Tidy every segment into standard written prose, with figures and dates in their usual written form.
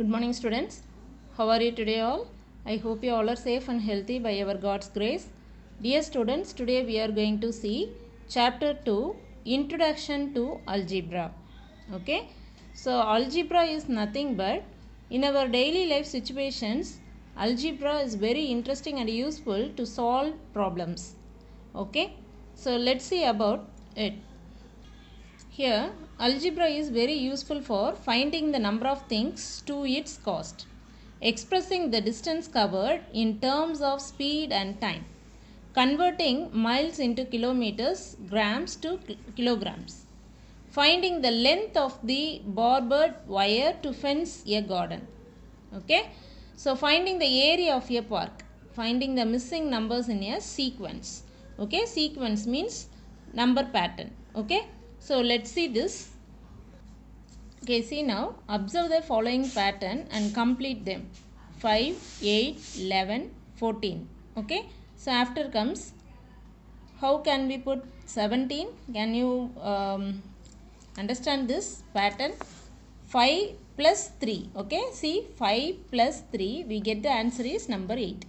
Good morning, students. How are you today all? I hope you all are safe and healthy by our God's grace. Dear students, today we are going to see chapter 2, Introduction to Algebra. Okay, so algebra is nothing but in our daily life situations, algebra is very interesting and useful to solve problems. Okay, so let's see about it. Here, algebra is very useful for finding the number of things to its cost, expressing the distance covered in terms of speed and time, converting miles into kilometers, grams to kilograms, finding the length of the barbed wire to fence a garden. Okay, so finding the area of a park, finding the missing numbers in a sequence. Okay, sequence means number pattern. Okay, so let's see this. Okay, see now, observe the following pattern and complete them. 5, 8, 11, 14. Okay, so after comes, how can we put 17? Can you understand this pattern? 5 plus 3. Okay, see 5 plus 3, we get the answer is number 8.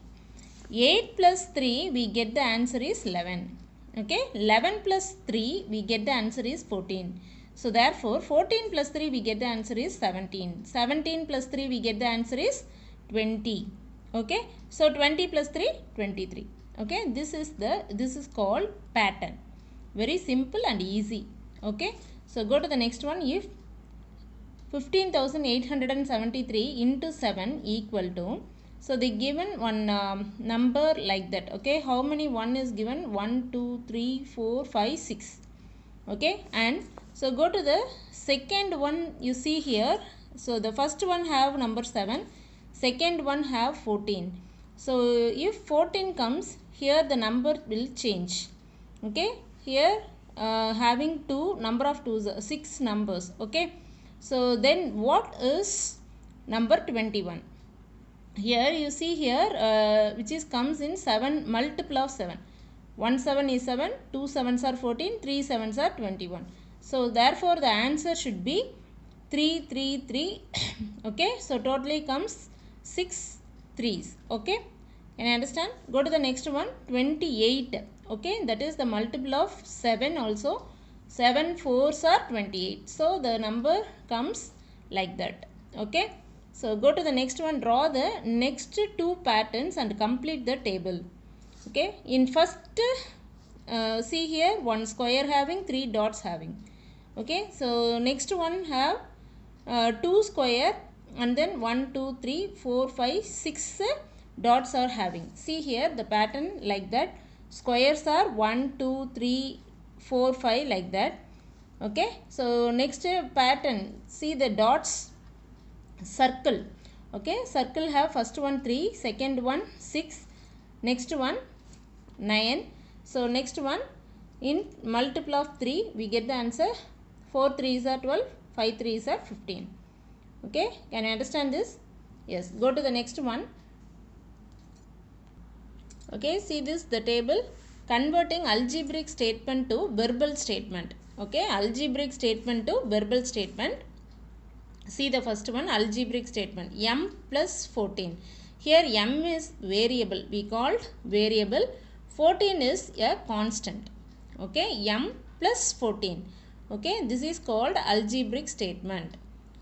8 plus 3, we get the answer is 11. Okay, 11 plus 3, we get the answer is 14. So therefore, 14 plus 3, we get the answer is 17. 17 plus 3, we get the answer is 20. Okay, so 20 plus 3, 23. Okay, this is called pattern. Very simple and easy. Okay, so go to the next one. If 15,873 into 7 equal to, so they given one number like that. Okay, how many 1 is given? 1, 2, 3, 4, 5, 6. Okay, and so go to the second one, you see here. So the first one have number 7, second one have 14. So if 14 comes, here the number will change. Okay, here having number of 2s, 6 numbers. Okay, so then what is number 21? Here you see here which is comes in 7, multiple of 7. 1 7 is 7, 2 7s are 14, 3 7s are 21. So therefore the answer should be 3 3 3. Okay, so totally comes 6 3s. Okay, can you understand? Go to the next one, 28. Okay, that is the multiple of 7 also. 7 4s are 28. So the number comes like that. Okay, so go to the next one, draw the next two patterns and complete the table. Okay, in first see here, one square having 3 dots having. Okay, so next one have 2 square and then 1 2 3 4 5 6 dots are having. See here the pattern like that. Squares are 1 2 3 4 5 like that. Okay, so next pattern, see the dots, circle. Okay, circle have first one 3, second one 6, next one 9. So next one, in multiple of 3, we get the answer 4 3s are 12, 5 3s are 15. Okay, can you understand this? Yes, go to the next one. Okay, see this, the table, converting algebraic statement to verbal statement. Okay, algebraic statement to verbal statement. See the first one, algebraic statement, m plus 14. Here m is variable, we called variable. 14 is a constant. Okay, m plus 14. Okay, this is called algebraic statement.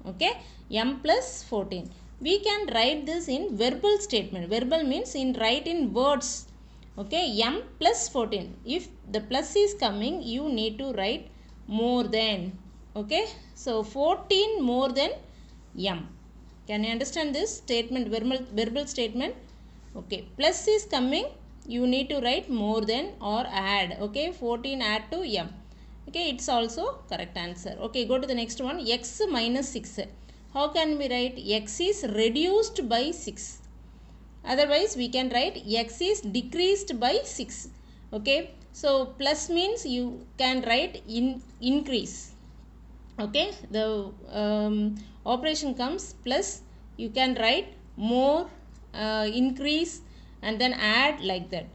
Okay, m plus 14. We can write this in verbal statement. Verbal means in write in words. Okay, m plus 14. If the plus is coming, you need to write more than. Okay, so 14 more than m. Can you understand this statement, verbal statement? Okay, plus is coming, you need to write more than or add. Okay, 14 add to m. Okay, it's also correct answer. Okay, go to the next one, x minus 6. How can we write? X is reduced by 6. Otherwise we can write x is decreased by 6. Okay, so plus means you can write increase. Okay, the operation comes plus, you can write more, increase and then add like that.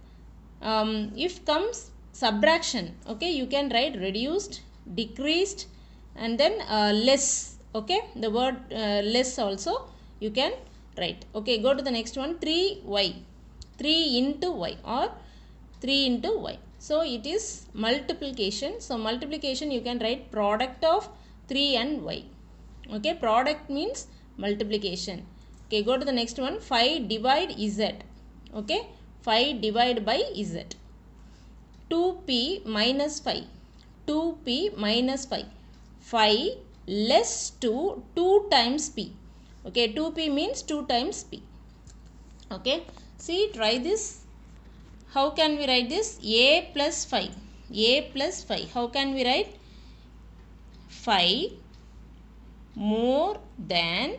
If comes subtraction, okay, you can write reduced, decreased and then less. Okay, the word less also you can write. Okay, go to the next one. 3y, 3 into y or 3 into y. So it is multiplication. So multiplication you can write product of 3 and y. Okay, product means multiplication. Okay, go to the next one. 5 divide z. Okay, 5 divide by z. 2p minus 5, 2p minus 5, 5 less 2, 2 times p. Okay, 2p means 2 times p. Okay, see, try this. How can we write this? A plus 5, a plus 5. How can we write? 5 more than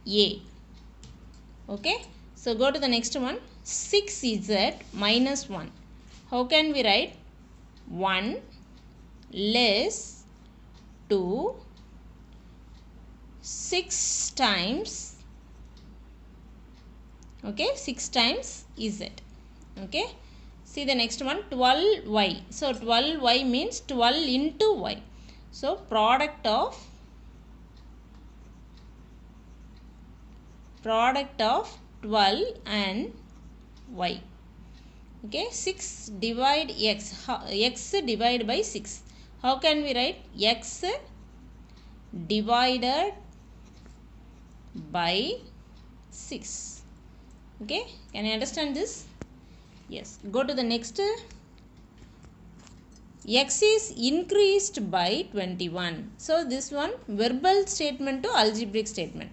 a. Okay, so go to the next one. 6z minus 1. How can we write? 1 less 2, 6 times, okay, 6 times z. Okay, see the next one. 12y. So 12y means 12 into y. So product of 12 and y. Okay, 6 divide x, x divided by 6. How can we write? X divided by 6. Okay, can you understand this? Yes, go to the next. X is increased by 21. So this one verbal statement to algebraic statement.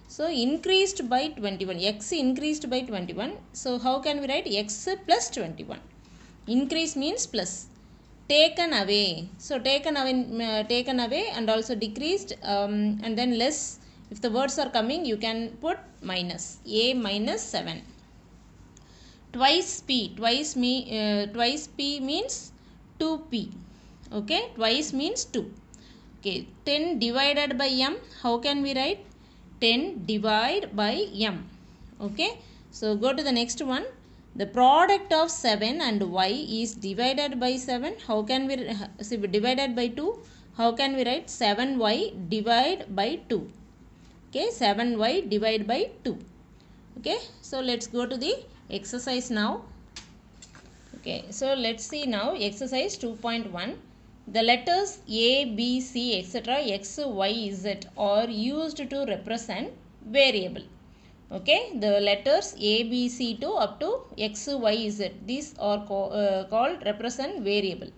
So increased by 21, x increased by 21. So how can we write? X plus 21. Increase means plus. Taken away. So taken away and also decreased, and then less. If the words are coming, you can put minus. A minus 7. Twice p. Twice p means 2p. Okay, twice means 2. Okay, 10 divided by m. How can we write? 10 divided by m. Okay, so go to the next one. The product of 7 and y is divided by 7. How can we see? Divided by 2. How can we write? 7y divided by 2. Okay, 7y divided by 2. Okay, so let's go to the exercise now. Okay, so let's see now exercise 2.1. The letters A, B, C, etc. x, y, z are used to represent variable. Okay, the letters A, B, C to up to x, y, z. These are called represent variable.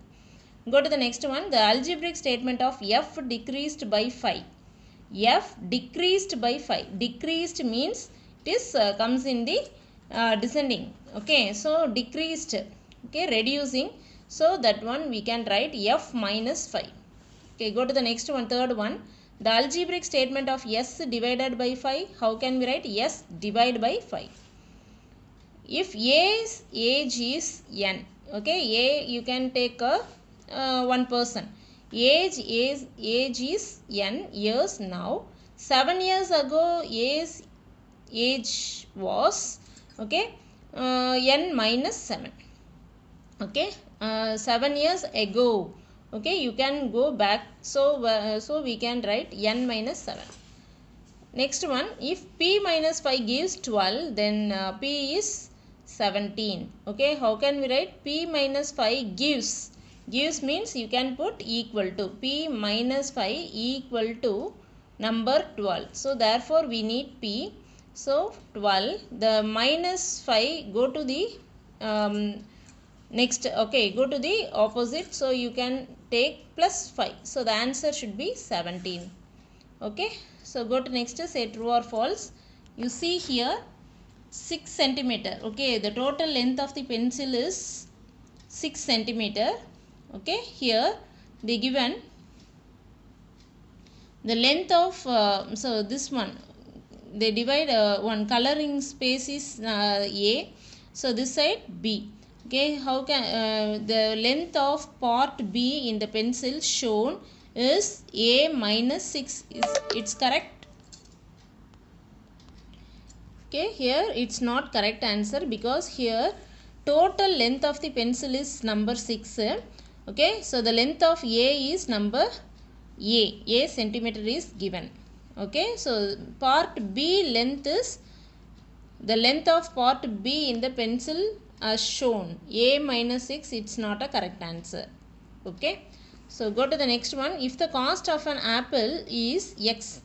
Go to the next one. The algebraic statement of f decreased by 5. F decreased by 5. Decreased means it is comes in the descending. Okay, so decreased. Okay, reducing. So that one we can write f minus 5. Okay, go to the next one, third one. The algebraic statement of s divided by 5. How can we write? S divided by 5. If A's age is n. Okay, A you can take a one person. Age is n years now. 7 years ago A's age was, okay, n minus 7. Okay, 7 years ago. Okay, you can go back. So we can write n minus 7. Next one. If p minus 5 gives 12, then p is 17. Okay, how can we write? P minus 5 gives means you can put equal to. P minus 5 equal to number 12. So therefore we need p. So 12. The minus 5 go to the next. Okay, go to the opposite. So you can take plus 5. So the answer should be 17. Okay, so go to next. Say true or false. You see here 6 centimeter. Okay, the total length of the pencil is 6 centimeter. Okay, here they given the length of so this one they divide one coloring space is A. So this side B. Okay, how can the length of part B in the pencil shown is A minus 6. It's correct? Okay, here it's not correct answer, because here total length of the pencil is number 6. Okay, so the length of A is number A centimeter is given. Okay, so part B length is, the length of part B in the pencil as shown, A minus 6, it's not a correct answer. Okay, so go to the next one. If the cost of an apple is X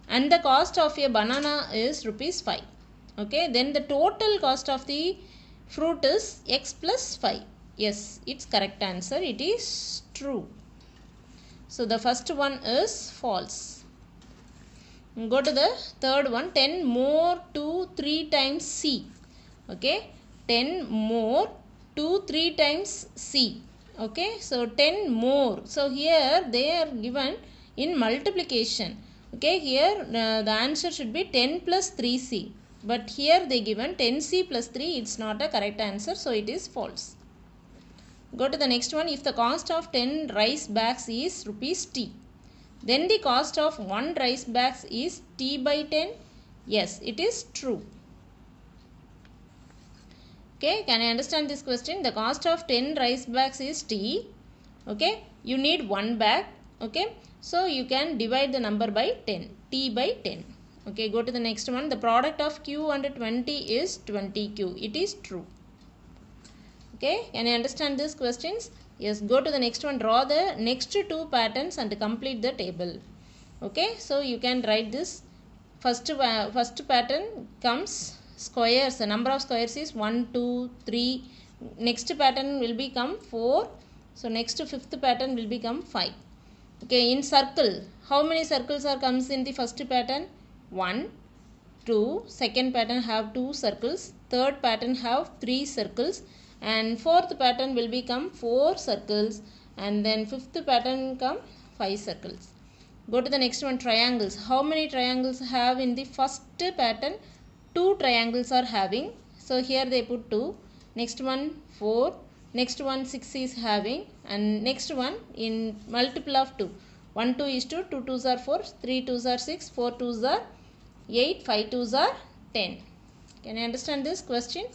and the cost of a banana is rupees 5, okay, then the total cost of the fruit is X plus 5. Yes, it's correct answer. It is true. So the first one is false. Go to the third one. 10 more 2 3 times C. Okay, 10 more 2 3 times C. Okay, so 10 more. So here they are given in multiplication. Okay, here the answer should be 10 plus 3C. But here they given 10C plus 3. It's not a correct answer. So it is false. Go to the next one. If the cost of 10 rice bags is rupees T, then the cost of 1 rice bags is T by 10. Yes, it is true. Okay, can I understand this question? The cost of 10 rice bags is T. Okay, you need 1 bag. Okay, so you can divide the number by 10. T by 10. Okay, go to the next one. The product of Q and 20 is 20Q. It is true. Okay, can you understand these questions? Yes, go to the next one. Draw the next two patterns and complete the table. Okay, so you can write this. First pattern comes squares. The number of squares is 1, 2, 3. Next pattern will become 4. So next fifth pattern will become 5. Okay, in circle, how many circles are comes in the first pattern? 1, 2. Second pattern have 2 circles. Third pattern have 3 circles. And fourth pattern will become 4 circles, and then fifth pattern come 5 circles. Go to the next one. Triangles. How many triangles have in the first pattern? 2 triangles are having. So here they put 2. Next one 4. Next one 6 is having, and next one in multiple of 2. 1 2 is 2, 2 2s are 4, 3 2s are 6, 4 2s are 8, 5 2s are 10. Can you understand this question?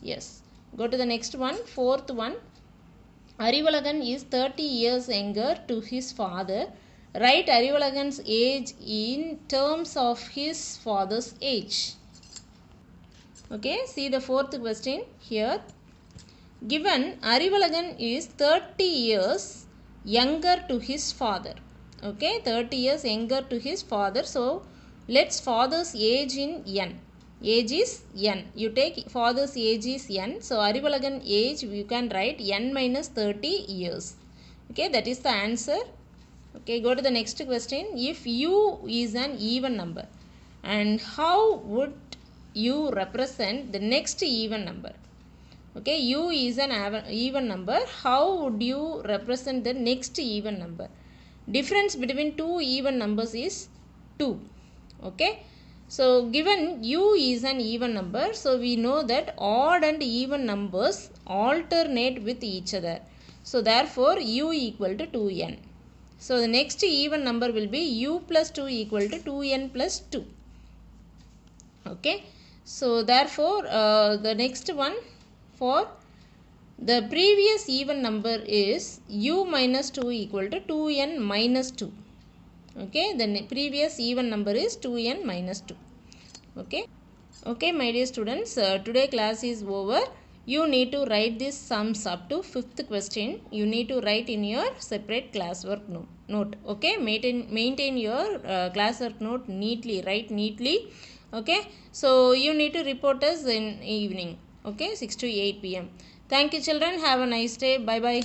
Yes. Go to the next one. Fourth one. Arivalagan is 30 years younger to his father. Write Arivalagan's age in terms of his father's age. Okay, see the fourth question here. Given Arivalagan is 30 years younger to his father. Okay, 30 years younger to his father. So, let's father's age in N. Age is N. You take father's age is N. So, Arivalagan age you can write N minus 30 years. Okay, that is the answer. Okay, go to the next question. If U is an even number, and how would you represent the next even number? Okay, U is an even number. How would you represent the next even number? Difference between two even numbers is 2. Okay. So, given U is an even number, so we know that odd and even numbers alternate with each other. So, therefore, U equal to 2n. So, the next even number will be U plus 2 equal to 2n plus 2. Okay. So, therefore, the next one for the previous even number is U minus 2 equal to 2n minus 2. Okay, the previous even number is 2n minus 2. Okay. Okay, my dear students, today class is over. You need to write these sums up to 5th question. You need to write in your separate classwork note. Okay, maintain your classwork note neatly, write neatly. Okay, so you need to report us in evening. Okay, 6 to 8 p.m. Thank you children. Have a nice day. Bye bye.